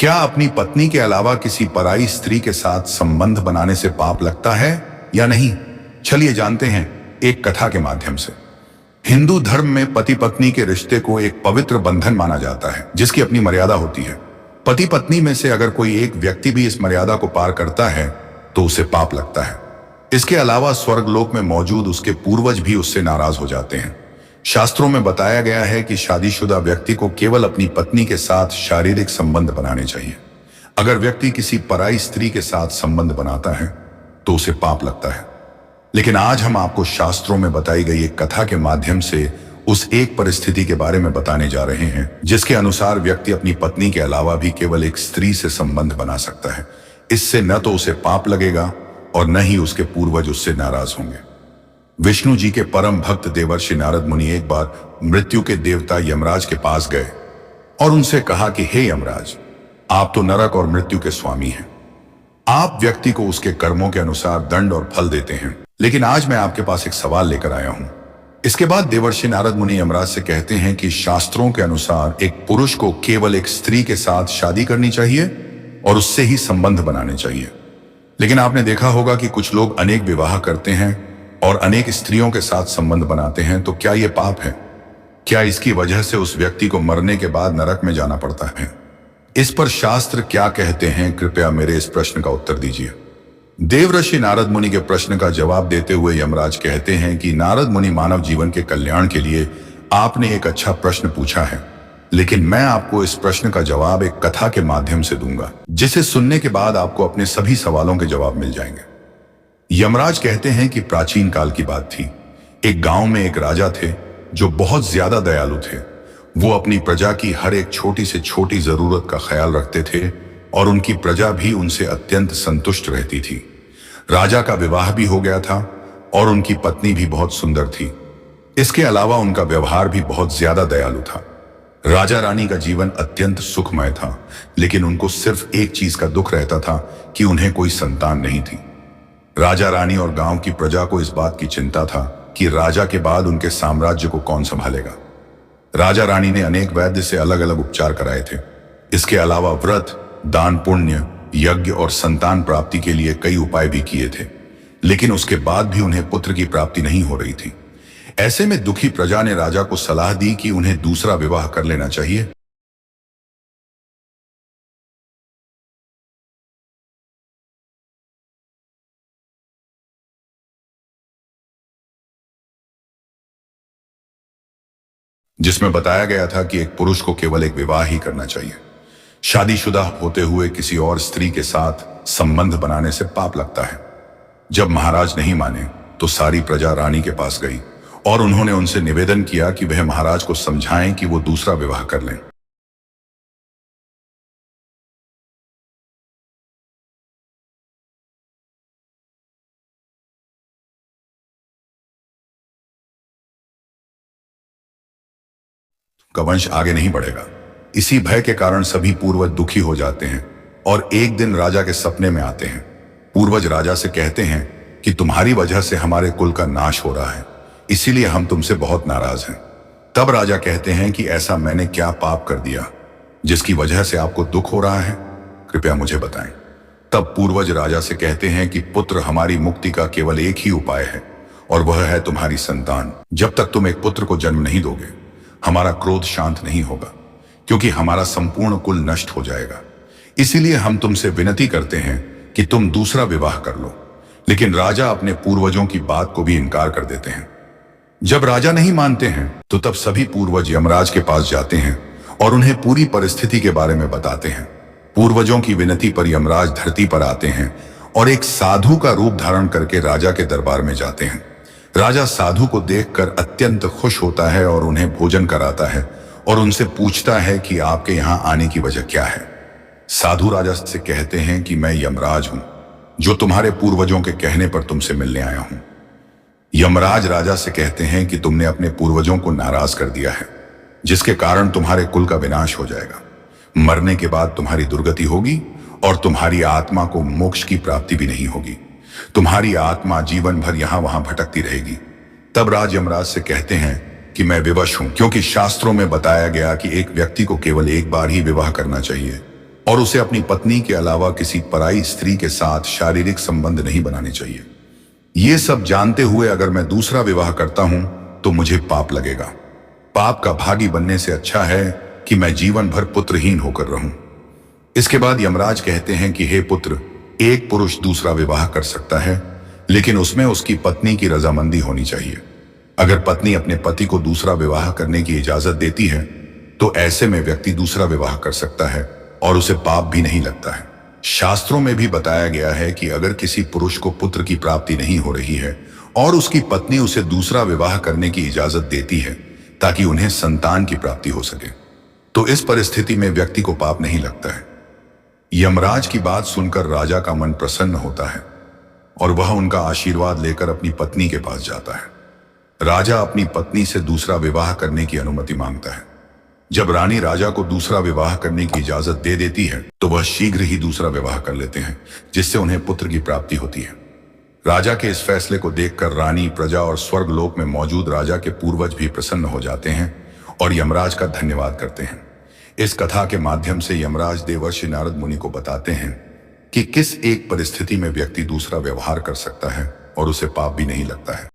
क्या अपनी पत्नी के अलावा किसी पराई स्त्री के साथ संबंध बनाने से पाप लगता है या नहीं? चलिए जानते हैं एक कथा के माध्यम से। हिंदू धर्म में पति पत्नी के रिश्ते को एक पवित्र बंधन माना जाता है जिसकी अपनी मर्यादा होती है। पति पत्नी में से अगर कोई एक व्यक्ति भी इस मर्यादा को पार करता है तो उसे पाप लगता है। इसके अलावा स्वर्गलोक में मौजूद उसके पूर्वज भी उससे नाराज हो जाते हैं। शास्त्रों में बताया गया है कि शादीशुदा व्यक्ति को केवल अपनी पत्नी के साथ शारीरिक संबंध बनाने चाहिए। अगर व्यक्ति किसी पराई स्त्री के साथ संबंध बनाता है तो उसे पाप लगता है। लेकिन आज हम आपको शास्त्रों में बताई गई एक कथा के माध्यम से उस एक परिस्थिति के बारे में बताने जा रहे हैं जिसके अनुसार व्यक्ति अपनी पत्नी के अलावा भी केवल एक स्त्री से संबंध बना सकता है। इससे न तो उसे पाप लगेगा और न ही उसके पूर्वज उससे नाराज होंगे। विष्णु जी के परम भक्त देवर्षि नारद मुनि एक बार मृत्यु के देवता यमराज के पास गए और उनसे कहा कि हे यमराज, आप तो नरक और मृत्यु के स्वामी हैं। आप व्यक्ति को उसके कर्मों के अनुसार दंड और फल देते हैं, लेकिन आज मैं आपके पास एक सवाल लेकर आया हूं। इसके बाद देवर्षि नारद मुनि यमराज से कहते हैं कि शास्त्रों के अनुसार एक पुरुष को केवल एक स्त्री के साथ शादी करनी चाहिए और उससे ही संबंध बनाने चाहिए। लेकिन आपने देखा होगा कि कुछ लोग अनेक विवाह करते हैं और अनेक स्त्रियों के साथ संबंध बनाते हैं, तो क्या यह पाप है? क्या इसकी वजह से उस व्यक्ति को मरने के बाद नरक में जाना पड़ता है? इस पर शास्त्र क्या कहते हैं, कृपया मेरे इस प्रश्न का उत्तर दीजिए। देवर्षि नारद मुनि के प्रश्न का जवाब देते हुए यमराज कहते हैं कि नारद मुनि, मानव जीवन के कल्याण के लिए आपने एक अच्छा प्रश्न पूछा है, लेकिन मैं आपको इस प्रश्न का जवाब एक कथा के माध्यम से दूंगा, जिसे सुनने के बाद आपको अपने सभी सवालों के जवाब मिल जाएंगे। यमराज कहते हैं कि प्राचीन काल की बात थी। एक गांव में एक राजा थे जो बहुत ज्यादा दयालु थे। वो अपनी प्रजा की हर एक छोटी से छोटी जरूरत का ख्याल रखते थे और उनकी प्रजा भी उनसे अत्यंत संतुष्ट रहती थी। राजा का विवाह भी हो गया था और उनकी पत्नी भी बहुत सुंदर थी। इसके अलावा उनका व्यवहार भी बहुत ज्यादा दयालु था। राजा रानी का जीवन अत्यंत सुखमय था, लेकिन उनको सिर्फ एक चीज का दुख रहता था कि उन्हें कोई संतान नहीं थी। राजा रानी और गांव की प्रजा को इस बात की चिंता था कि राजा के बाद उनके साम्राज्य को कौन संभालेगा। राजा रानी ने अनेक वैद्य से अलग अलग उपचार कराए थे। इसके अलावा व्रत, दान, पुण्य, यज्ञ और संतान प्राप्ति के लिए कई उपाय भी किए थे, लेकिन उसके बाद भी उन्हें पुत्र की प्राप्ति नहीं हो रही थी। ऐसे में दुखी प्रजा ने राजा को सलाह दी कि उन्हें दूसरा विवाह कर लेना चाहिए। जिसमें बताया गया था कि एक पुरुष को केवल एक विवाह ही करना चाहिए। शादीशुदा होते हुए किसी और स्त्री के साथ संबंध बनाने से पाप लगता है। जब महाराज नहीं माने तो सारी प्रजा रानी के पास गई और उन्होंने उनसे निवेदन किया कि वह महाराज को समझाएं कि वो दूसरा विवाह कर लें। का वंश आगे नहीं बढ़ेगा। इसी भय के कारण सभी पूर्वज दुखी हो जाते हैं और एक दिन राजा के सपने में आते हैं। पूर्वज राजा से कहते हैं कि तुम्हारी वजह से हमारे कुल का नाश हो रहा है, इसीलिए हम तुमसे बहुत नाराज हैं। तब राजा कहते हैं कि ऐसा मैंने क्या पाप कर दिया जिसकी वजह से आपको दुख हो रहा है, कृपया मुझे बताएं। तब पूर्वज राजा से कहते हैं कि पुत्र हमारी मुक्ति का केवल एक ही उपाय है और वह है तुम्हारी संतान। जब तक तुम एक पुत्र को जन्म नहीं दोगे हमारा क्रोध शांत नहीं होगा, क्योंकि हमारा संपूर्ण कुल नष्ट हो जाएगा। इसीलिए हम तुमसे विनती करते हैं कि तुम दूसरा विवाह कर लो। लेकिन राजा अपने पूर्वजों की बात को भी इनकार कर देते हैं। जब राजा नहीं मानते हैं तो तब सभी पूर्वज यमराज के पास जाते हैं और उन्हें पूरी परिस्थिति के बारे में बताते हैं। पूर्वजों की विनती पर यमराज धरती पर आते हैं और एक साधु का रूप धारण करके राजा के दरबार में जाते हैं। राजा साधु को देखकर अत्यंत खुश होता है और उन्हें भोजन कराता है और उनसे पूछता है कि आपके यहां आने की वजह क्या है। साधु राजा से कहते हैं कि मैं यमराज हूं, जो तुम्हारे पूर्वजों के कहने पर तुमसे मिलने आया हूं। यमराज राजा से कहते हैं कि तुमने अपने पूर्वजों को नाराज कर दिया है, जिसके कारण तुम्हारे कुल का विनाश हो जाएगा। मरने के बाद तुम्हारी दुर्गति होगी और तुम्हारी आत्मा को मोक्ष की प्राप्ति भी नहीं होगी। तुम्हारी आत्मा जीवन भर यहां वहां भटकती रहेगी। तब राज यमराज से कहते हैं कि मैं विवश हूं, क्योंकि शास्त्रों में बताया गया कि एक व्यक्ति को केवल एक बार ही विवाह करना चाहिए और उसे अपनी पत्नी के अलावा किसी पराई स्त्री के साथ शारीरिक संबंध नहीं बनाने चाहिए। ये सब जानते हुए अगर मैं दूसरा विवाह करता हूं तो मुझे पाप लगेगा। पाप का भागी बनने से अच्छा है कि मैं जीवन भर पुत्रहीन होकर रहूं। इसके बाद यमराज कहते हैं कि हे पुत्र, एक पुरुष दूसरा विवाह कर सकता है, लेकिन उसमें उसकी पत्नी की रजामंदी होनी चाहिए। अगर पत्नी अपने पति को दूसरा विवाह करने की इजाजत देती है तो ऐसे में व्यक्ति दूसरा विवाह कर सकता है और उसे पाप भी नहीं लगता है। शास्त्रों में भी बताया गया है कि अगर किसी पुरुष को पुत्र की प्राप्ति नहीं हो रही है और उसकी पत्नी उसे दूसरा विवाह करने की इजाजत देती है ताकि उन्हें संतान की प्राप्ति हो सके, तो इस परिस्थिति में व्यक्ति को पाप नहीं लगता है। यमराज की बात सुनकर राजा का मन प्रसन्न होता है और वह उनका आशीर्वाद लेकर अपनी पत्नी के पास जाता है। राजा अपनी पत्नी से दूसरा विवाह करने की अनुमति मांगता है। जब रानी राजा को दूसरा विवाह करने की इजाजत दे देती है तो वह शीघ्र ही दूसरा विवाह कर लेते हैं, जिससे उन्हें पुत्र की प्राप्ति होती है। राजा के इस फैसले को देखकर रानी, प्रजा और स्वर्गलोक में मौजूद राजा के पूर्वज भी प्रसन्न हो जाते हैं और यमराज का धन्यवाद करते हैं। इस कथा के माध्यम से यमराज देवर्षि नारद मुनि को बताते हैं कि किस एक परिस्थिति में व्यक्ति दूसरा व्यवहार कर सकता है और उसे पाप भी नहीं लगता है।